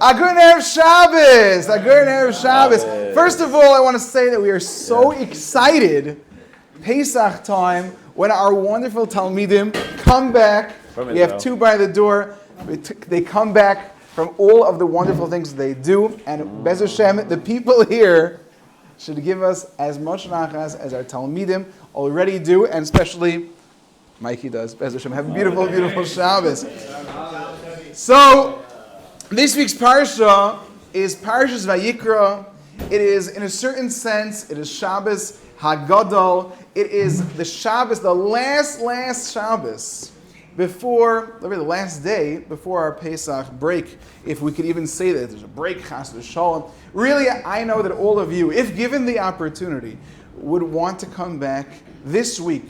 A good Erev Shabbos! A good Erev Shabbos! First of all, I want to say that we are so excited, Pesach time, when our wonderful Talmidim come back. We have two by the door. They come back from all of the wonderful things they do. And Bez Hashem, the people here should give us as much nachas as our Talmidim already do, and especially Mikey does. Bez Hashem, have a beautiful, beautiful Shabbos. So, this week's Parsha is Parshas Vayikra. It is, in a certain sense, it is Shabbos Hagadol. It is the Shabbos, the last Shabbos before, the last day before our Pesach break, if we could even say that there's a break, Chas v'Shalom. Really, I know that all of you, if given the opportunity, would want to come back this week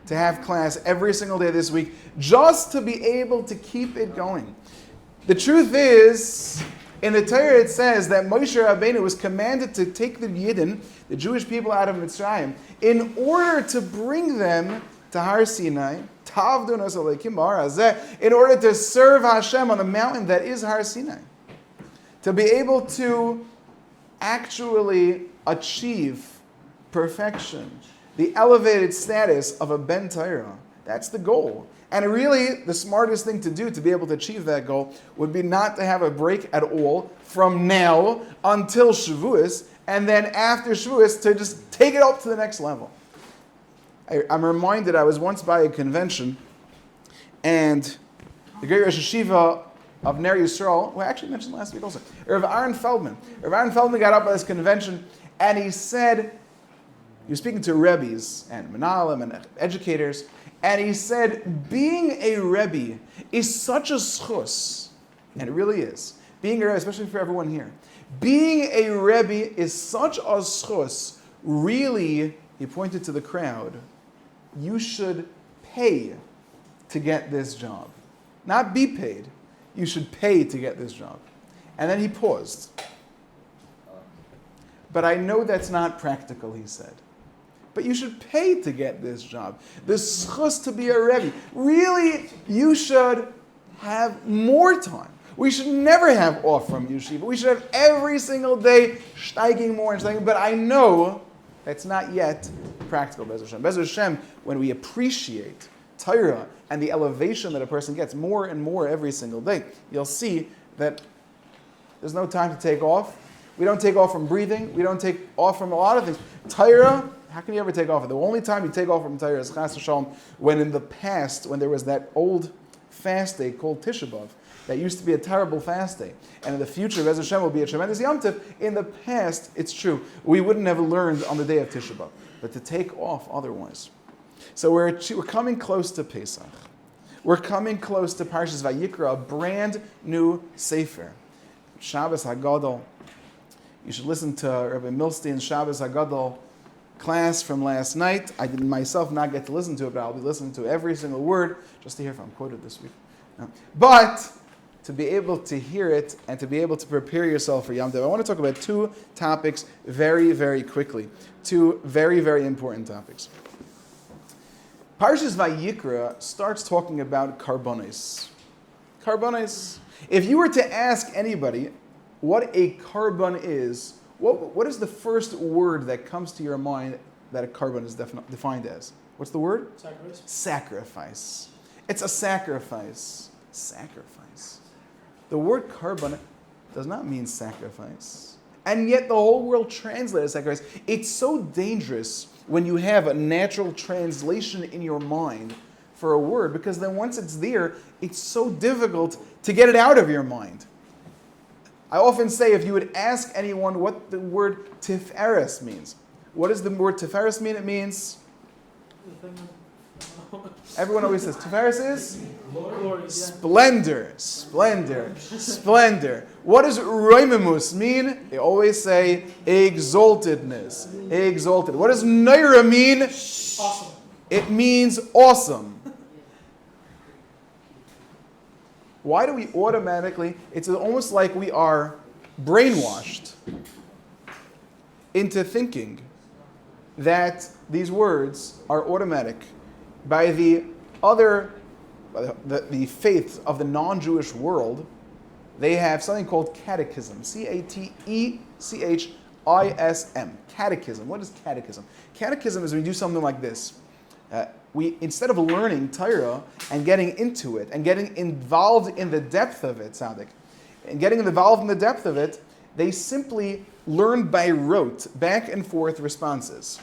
to have class every single day this week, just to be able to keep it going. The truth is, in the Torah it says that Moshe Rabbeinu was commanded to take the Yidden, the Jewish people, out of Mitzrayim, in order to bring them to Har Sinai, in order to serve Hashem on the mountain that is Har Sinai. To be able to actually achieve perfection, the elevated status of a Ben Torah. That's the goal. And really, the smartest thing to do to be able to achieve that goal would be not to have a break at all from now until Shavuos, and then after Shavuos to just take it up to the next level. I'm reminded, I was once by a convention, and the great Rosh Hashiva of Ner Yisrael, who I actually mentioned last week also, Rabbi Aaron Feldman. Rabbi Aaron Feldman got up at this convention, and he said, he was speaking to Rebbes and Menalim and educators, and he said, being a Rebbe is such a schus, and it really is. Being a Rebbe, especially for everyone here, being a Rebbe is such a schus. Really, he pointed to the crowd, you should pay to get this job. Not be paid. You should pay to get this job. And then he paused. But I know that's not practical, he said. But you should pay to get this job. The schus to be a Rebbe. Really, you should have more time. We should never have off from yeshiva. We should have every single day steiging more and steiging. But I know that's not yet practical, Bez Hashem. Bez Hashem, when we appreciate Torah and the elevation that a person gets more and more every single day, you'll see that there's no time to take off. We don't take off from breathing. We don't take off from a lot of things. Torah, how can you ever take off? The only time you take off from Torah is Chas v'Shalom, when in the past, when there was that old fast day called Tisha B'Av, that used to be a terrible fast day. And in the future, Bez Hashem will be a tremendous Yom Tov. In the past, it's true, we wouldn't have learned on the day of Tisha B'Av, but to take off otherwise. So we're coming close to Pesach. We're coming close to Parshas Vayikra, a brand new Sefer. Shabbos Hagadol. You should listen to Rabbi Milstein's Shabbos Hagadol class from last night. I did myself not get to listen to it, but I'll be listening to every single word, just to hear if I'm quoted this week. No. But to be able to hear it and to be able to prepare yourself for Yom Tov, I want to talk about two topics very, very quickly. Two very, very important topics. Parshas Vayikra starts talking about karbonos. Karbonos. If you were to ask anybody what a carbon is, what is the first word that comes to your mind that a carbon is defined as? What's the word? Sacrifice. Sacrifice. It's a sacrifice. Sacrifice. The word carbon does not mean sacrifice. And yet the whole world translates sacrifice. It's so dangerous when you have a natural translation in your mind for a word, because then once it's there, it's so difficult to get it out of your mind. I often say, if you would ask anyone what the word tiferes means, what does the word tiferes mean? It means, everyone always says, tiferes is? Glory. Splendor, splendor, splendor. What does roimimus mean? They always say exaltedness, exalted. What does neira mean? Awesome. It means awesome. Why do we automatically, it's almost like we are brainwashed into thinking that these words are automatic by the faith of the non-Jewish world. they have something called catechism. Catechism. Catechism. What is catechism? Catechism is when you do something like this. We, instead of learning Torah and getting into it and getting involved in the depth of it, they simply learn by rote, back and forth responses.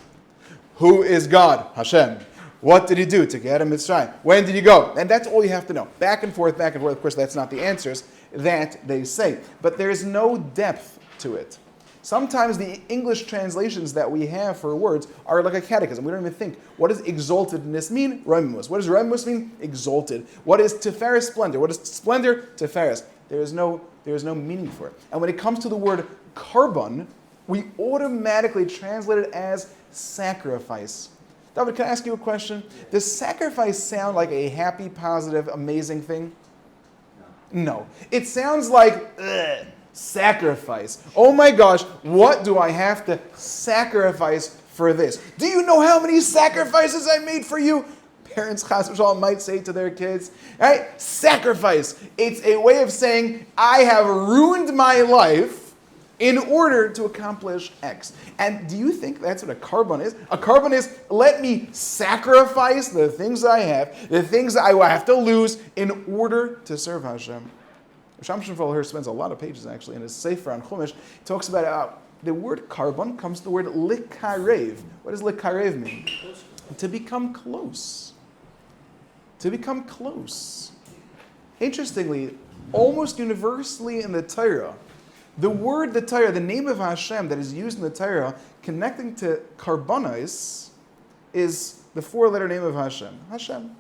Who is God? Hashem. What did he do to get him Mitzrayim? When did he go? And that's all you have to know. Back and forth, back and forth. Of course, that's not the answers that they say. But there is no depth to it. Sometimes the English translations that we have for words are like a catechism. We don't even think, what does exaltedness mean? Romimus. What does Romimus mean? Exalted. What is Tiferes, splendor? What is splendor? Tiferes. There is no meaning for it. And when it comes to the word carbon, we automatically translate it as sacrifice. David, can I ask you a question? Does sacrifice sound like a happy, positive, amazing thing? No. It sounds like, sacrifice. Oh my gosh, what do I have to sacrifice for this? Do you know how many sacrifices I made for you? Parents, chas v'shalom, might say to their kids, right? Sacrifice. It's a way of saying, I have ruined my life in order to accomplish X. And do you think that's what a carbon is? A carbon is, let me sacrifice the things I have, the things I will have to lose in order to serve Hashem. Shamshon Fuller spends a lot of pages actually in his Sefer on Chumash. He talks about the word carbon comes from the word likarev. What does likarev mean? To become close. To become close. Interestingly, almost universally in the Torah, the name of Hashem that is used in the Torah connecting to karbonos is the four-letter name of Hashem. Hashem.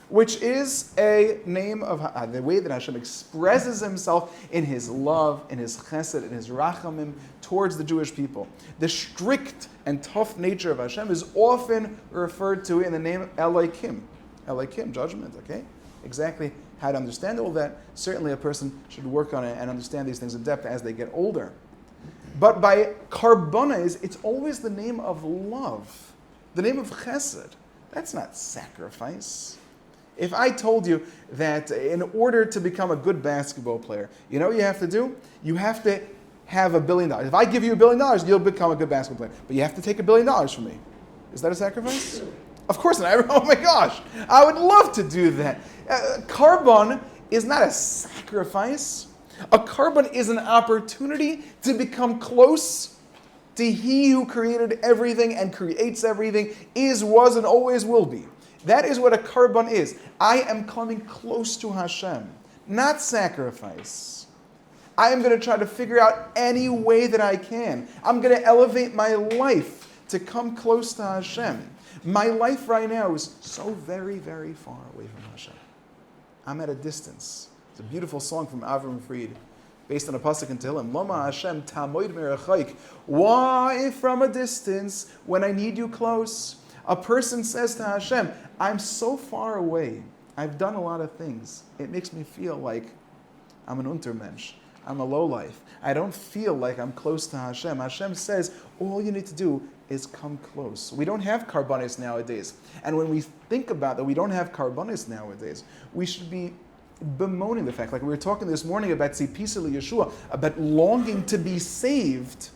Which is a name of the way that Hashem expresses himself in his love, in his chesed, in his rachamim towards the Jewish people. The strict and tough nature of Hashem is often referred to in the name Elohim. Elohim, judgment, okay? Exactly how to understand all that. Certainly a person should work on it and understand these things in depth as they get older. But by karbonos, it's always the name of love, the name of chesed. That's not sacrifice. If I told you that in order to become a good basketball player, you know what you have to do? You have to have $1 billion. If I give you $1 billion, you'll become a good basketball player. But you have to take $1 billion from me. Is that a sacrifice? Of course not. Oh my gosh. I would love to do that. Carbon is not a sacrifice. A carbon is an opportunity to become close to He who created everything and creates everything, is, was, and always will be. That is what a carbon is. I am coming close to Hashem, not sacrifice. I am going to try to figure out any way that I can. I'm going to elevate my life to come close to Hashem. My life right now is so very, very far away from Hashem. I'm at a distance. It's a beautiful song from Avram Fried, based on a pasuk in Tehillim. Lama Hashem tamoid merachaik. Why from a distance when I need you close? A person says to Hashem, I'm so far away. I've done a lot of things. It makes me feel like I'm an untermensch. I'm a lowlife. I don't feel like I'm close to Hashem. Hashem says, all you need to do is come close. We don't have carbonis nowadays. And when we think about that we don't have carbonis nowadays, we should be bemoaning the fact, like we were talking this morning about Tzipisa Yeshua, about longing to be saved.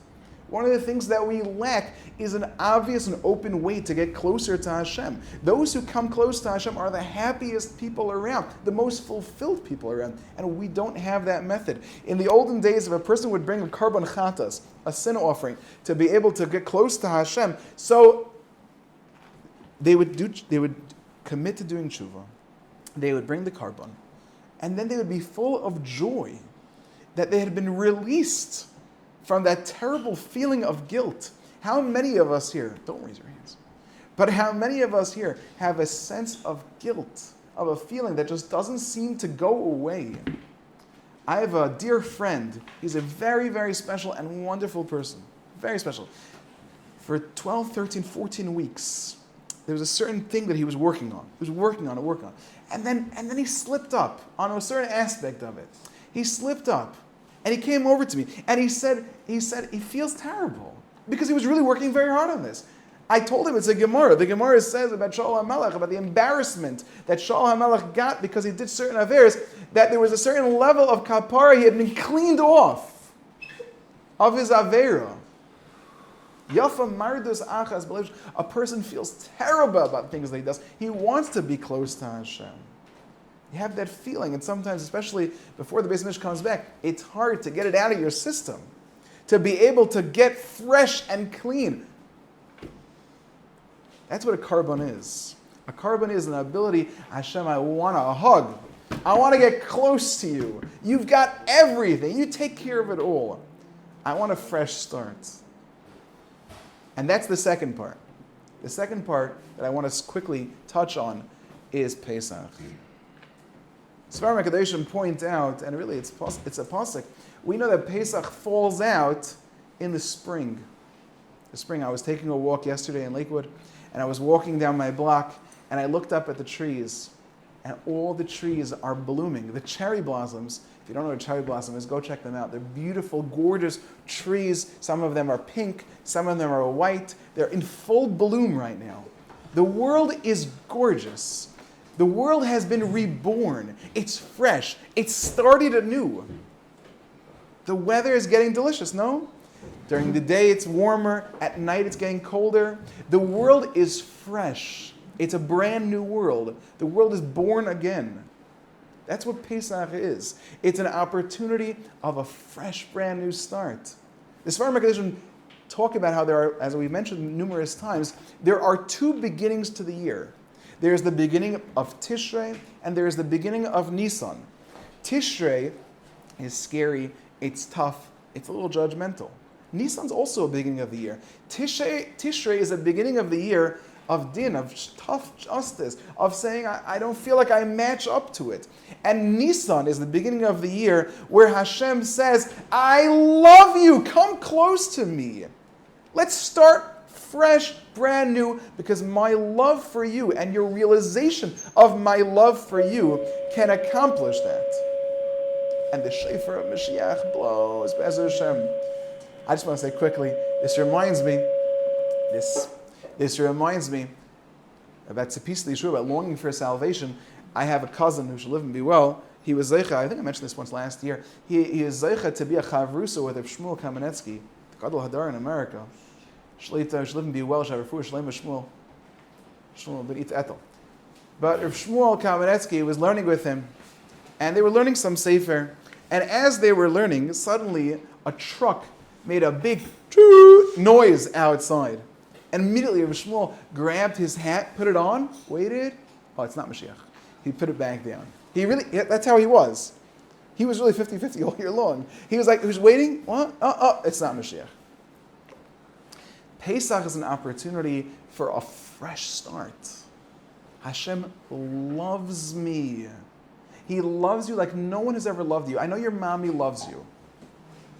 One of the things that we lack is an obvious and open way to get closer to Hashem. Those who come close to Hashem are the happiest people around, the most fulfilled people around, and we don't have that method. In the olden days, if a person would bring a carbon chatas, a sin offering, to be able to get close to Hashem, so they would commit to doing tshuva, they would bring the carbon, and then they would be full of joy that they had been released from that terrible feeling of guilt. How many of us here, don't raise your hands, but how many of us here have a sense of guilt, of a feeling that just doesn't seem to go away? I have a dear friend. He's a very, very special and wonderful person. Very special. For 12, 13, 14 weeks, there was a certain thing that he was working on. He was working on. And then he slipped up on a certain aspect of it. He slipped up. And he came over to me and he said he feels terrible because he was really working very hard on this. I told him it's a Gemara. The Gemara says about Shaul HaMelech, about the embarrassment that Shaul HaMelech got because he did certain averes, that there was a certain level of kapara he had been cleaned off of his avera. Yafa mardus achas b'lev. A person feels terrible about things that he does. He wants to be close to Hashem. You have that feeling, and sometimes, especially before the Beis Mikdash comes back, it's hard to get it out of your system, to be able to get fresh and clean. That's what a carbon is. A carbon is an ability, Hashem, I want a hug. I want to get close to you. You've got everything. You take care of it all. I want a fresh start. And that's the second part. The second part that I want to quickly touch on is Pesach. Sfarim HaKadoshim point out, and really it's a pasuk, we know that Pesach falls out in the spring. The spring, I was taking a walk yesterday in Lakewood, and I was walking down my block, and I looked up at the trees, and all the trees are blooming. The cherry blossoms, if you don't know what a cherry blossom is, go check them out. They're beautiful, gorgeous trees. Some of them are pink, some of them are white. They're in full bloom right now. The world is gorgeous. The world has been reborn. It's fresh. It's started anew. The weather is getting delicious, no? During the day it's warmer, at night it's getting colder. The world is fresh. It's a brand new world. The world is born again. That's what Pesach is. It's an opportunity of a fresh, brand new start. The Sfarim HaKadoshim talk about how there are, as we mentioned numerous times, there are two beginnings to the year. There's the beginning of Tishrei, and there's the beginning of Nisan. Tishrei is scary, it's tough, it's a little judgmental. Nisan's also a beginning of the year. Tishrei is a beginning of the year of din, of tough justice, of saying, I don't feel like I match up to it. And Nisan is the beginning of the year where Hashem says, I love you, come close to me. Let's start fresh, brand new, because my love for you and your realization of my love for you can accomplish that. And the shofar of Mashiach blows, Be'ez Hashem. I just want to say quickly, this reminds me about Tzipis L'Yeshua, about longing for salvation. I have a cousin who should live and be well. He was Zeicha, I think I mentioned this once last year. He is Zeicha to be a Chavrusa with Rav Shmuel Kamenetsky, the Gadol Hadar in America. Shlita, should live and be well, Shavufu, Shalem Shmuel ben It Etel. But Rav Shmuel Kamenetsky was learning with him, and they were learning some Sefer. And as they were learning, suddenly a truck made a big noise outside. And immediately Rav Shmuel grabbed his hat, put it on, waited. Oh, it's not Mashiach. He put it back down. That's how he was. He was really 50-50 all year long. He was waiting. What? It's not Mashiach. Pesach is an opportunity for a fresh start. Hashem loves me. He loves you like no one has ever loved you. I know your mommy loves you.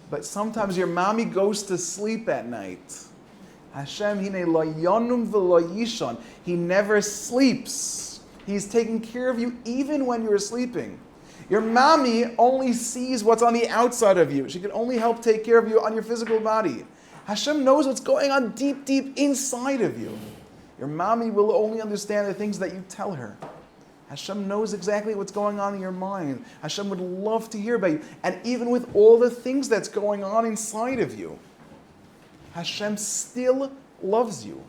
But sometimes your mommy goes to sleep at night. Hashem hine lo yonum v'lo yishon. He never sleeps. He's taking care of you even when you're sleeping. Your mommy only sees what's on the outside of you. She can only help take care of you on your physical body. Hashem knows what's going on deep, deep inside of you. Your mommy will only understand the things that you tell her. Hashem knows exactly what's going on in your mind. Hashem would love to hear about you. And even with all the things that's going on inside of you, Hashem still loves you.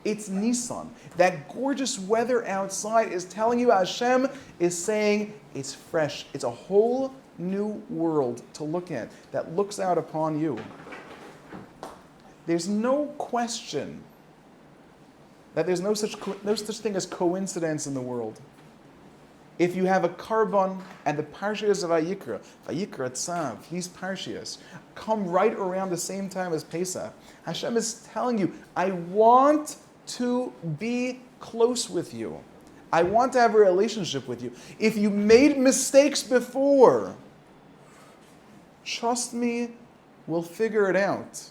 It's Nisan. That gorgeous weather outside is telling you Hashem is saying it's fresh. It's a whole new world to look at that looks out upon you. There's no question that there's no such thing as coincidence in the world. If you have a carbon and the Parshas Vayikra, Tzav, these Parshas, come right around the same time as Pesach, Hashem is telling you, I want to be close with you. I want to have a relationship with you. If you made mistakes before, trust me, we'll figure it out.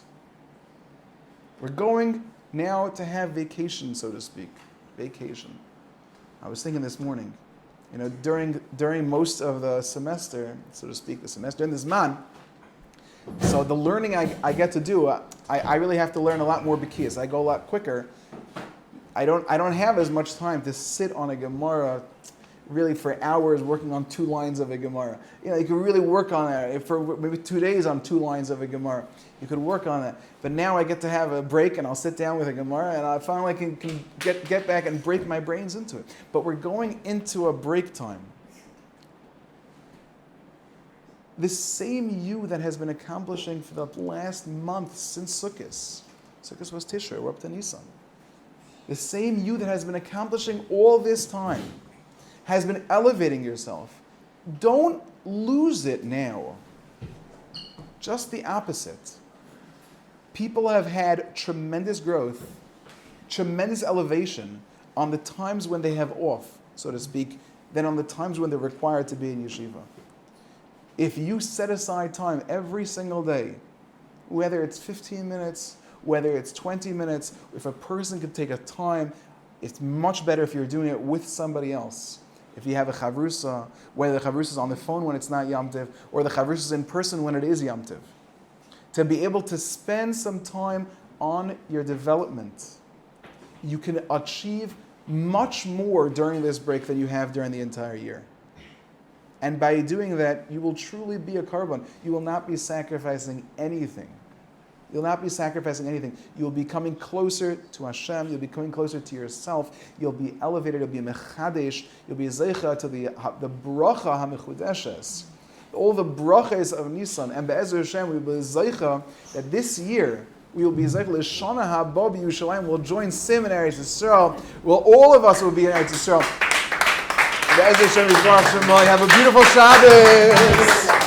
We're going now to have vacation, so to speak. Vacation. I was thinking this morning, during most of the semester, so to speak, during this month, So the learning I get to do, I really have to learn a lot more B'kiyas. I go a lot quicker. I don't have as much time to sit on a Gemara really for hours working on 2 lines of a Gemara. You can really work on that. For maybe 2 days on 2 lines of a Gemara, you could work on that. But now I get to have a break and I'll sit down with a Gemara and I finally can get back and break my brains into it. But we're going into a break time. The same you that has been accomplishing for the last month since Sukkot. Sukkot was Tishrei, we're up to Nisan. The same you that has been accomplishing all this time, has been elevating yourself. Don't lose it now. Just the opposite. People have had tremendous growth, tremendous elevation on the times when they have off, so to speak, than on the times when they're required to be in yeshiva. If you set aside time every single day, whether it's 15 minutes, whether it's 20 minutes, if a person could take a time, it's much better if you're doing it with somebody else. If you have a chavrusa, whether the chavrusa is on the phone when it's not Yom Tov, or the chavrusa is in person when it is Yom Tov. To be able to spend some time on your development, you can achieve much more during this break than you have during the entire year. And by doing that, you will truly be a korban. You will not be sacrificing anything. You'll not be sacrificing anything. You'll be coming closer to Hashem. You'll be coming closer to yourself. You'll be elevated. You'll be mechadesh. You'll be zeicha to the bracha hamechudeshes. All the brachas of Nisan. And be'ezer Hashem, we will be zeicha that this year we will be zeicha l'shana haba b'Yushalayim. We'll join Sim in Eretz Yisrael. Well, all of us will be in Eretz Yisrael. Be'ezer Hashem, have a beautiful Shabbos.